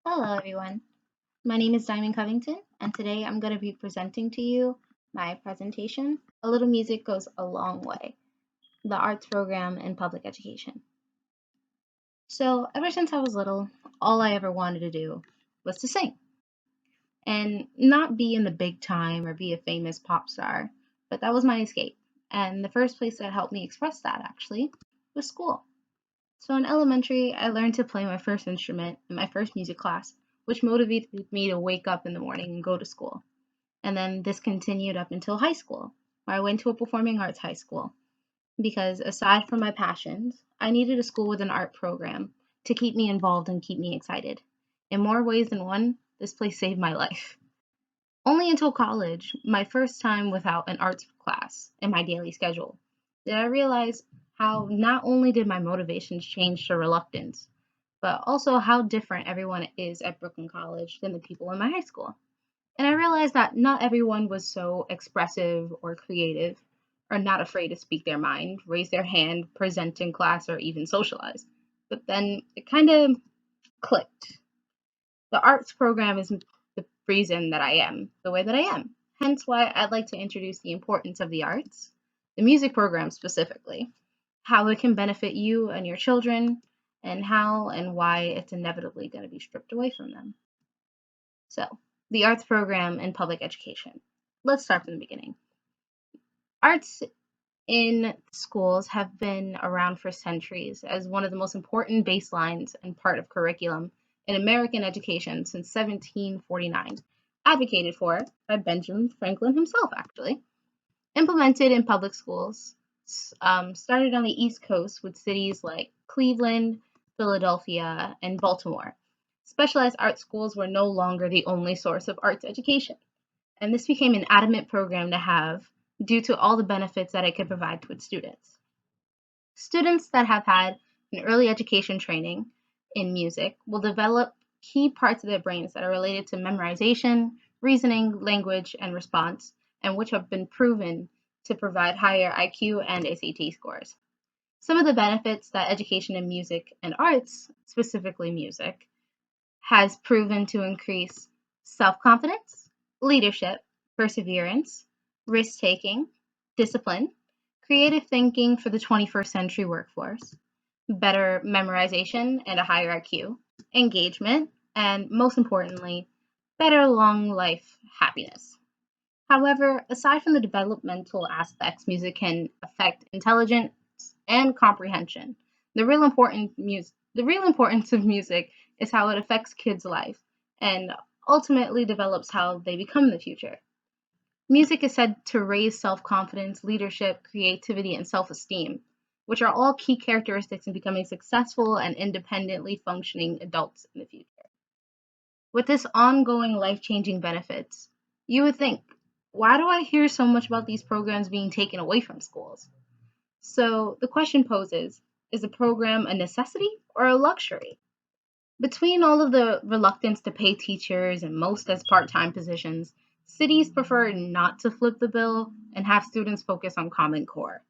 Hello, everyone. My name is Diamond Covington, and today I'm going to be presenting to you my presentation, A Little Music Goes a Long Way, the arts program in public education. So, ever since I was little, all I ever wanted to do was to sing and not be in the big time or be a famous pop star, but that was my escape. And the first place that helped me express that actually was school. So in elementary, I learned to play my first instrument in my first music class, which motivated me to wake up in the morning and go to school. And then this continued up until high school, where I went to a performing arts high school because aside from my passions, I needed a school with an art program to keep me involved and keep me excited. In more ways than one, this place saved my life. Only until college, my first time without an arts class in my daily schedule, did I realize how not only did my motivations change to reluctance, but also how different everyone is at Brooklyn College than the people in my high school. And I realized that not everyone was so expressive or creative or not afraid to speak their mind, raise their hand, present in class, or even socialize. But then it kind of clicked. The arts program is the reason that I am the way that I am. Hence why I'd like to introduce the importance of the arts, the music program specifically, how it can benefit you and your children, and how and why it's inevitably going to be stripped away from them. So, the arts program in public education. Let's start from the beginning. Arts in schools have been around for centuries as one of the most important baselines and part of curriculum in American education since 1749, advocated for by Benjamin Franklin himself, actually. Implemented in public schools, started on the East Coast with cities like Cleveland, Philadelphia, and Baltimore. Specialized art schools were no longer the only source of arts education, and this became an adamant program to have due to all the benefits that it could provide to its students. Students that have had an early education training in music will develop key parts of their brains that are related to memorization, reasoning, language, and response, and which have been proven to provide higher IQ and SAT scores. Some of the benefits that education in music and arts, specifically music, has proven to increase self confidence, leadership, perseverance, risk taking, discipline, creative thinking for the 21st century workforce, better memorization and a higher IQ, engagement, and most importantly, better long life happiness. However, aside from the developmental aspects, music can affect intelligence and comprehension. The real importance of music is how it affects kids' life and ultimately develops how they become in the future. Music is said to raise self-confidence, leadership, creativity, and self-esteem, which are all key characteristics in becoming successful and independently functioning adults in the future. With this ongoing life-changing benefits, you would think, why do I hear so much about these programs being taken away from schools? So the question poses, is the program a necessity or a luxury? Between all of the reluctance to pay teachers and most as part time positions, cities prefer not to flip the bill and have students focus on Common Core.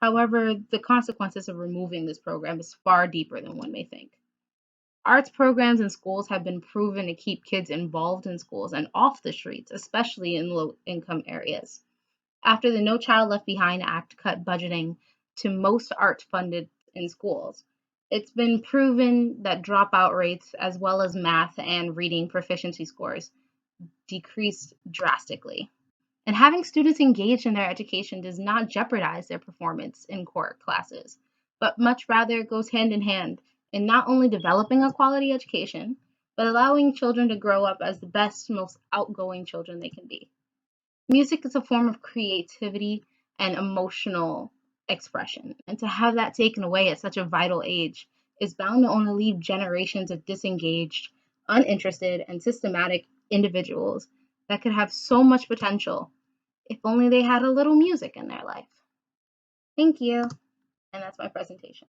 However, the consequences of removing this program is far deeper than one may think. Arts programs in schools have been proven to keep kids involved in schools and off the streets, especially in low income areas. After the No Child Left Behind Act cut budgeting to most art funded in schools, it's been proven that dropout rates, as well as math and reading proficiency scores, decreased drastically. And having students engaged in their education does not jeopardize their performance in core classes, but much rather goes hand in hand in not only developing a quality education, but allowing children to grow up as the best, most outgoing children they can be. Music is a form of creativity and emotional expression, and to have that taken away at such a vital age is bound to only leave generations of disengaged, uninterested, and systematic individuals that could have so much potential if only they had a little music in their life. Thank you, and that's my presentation.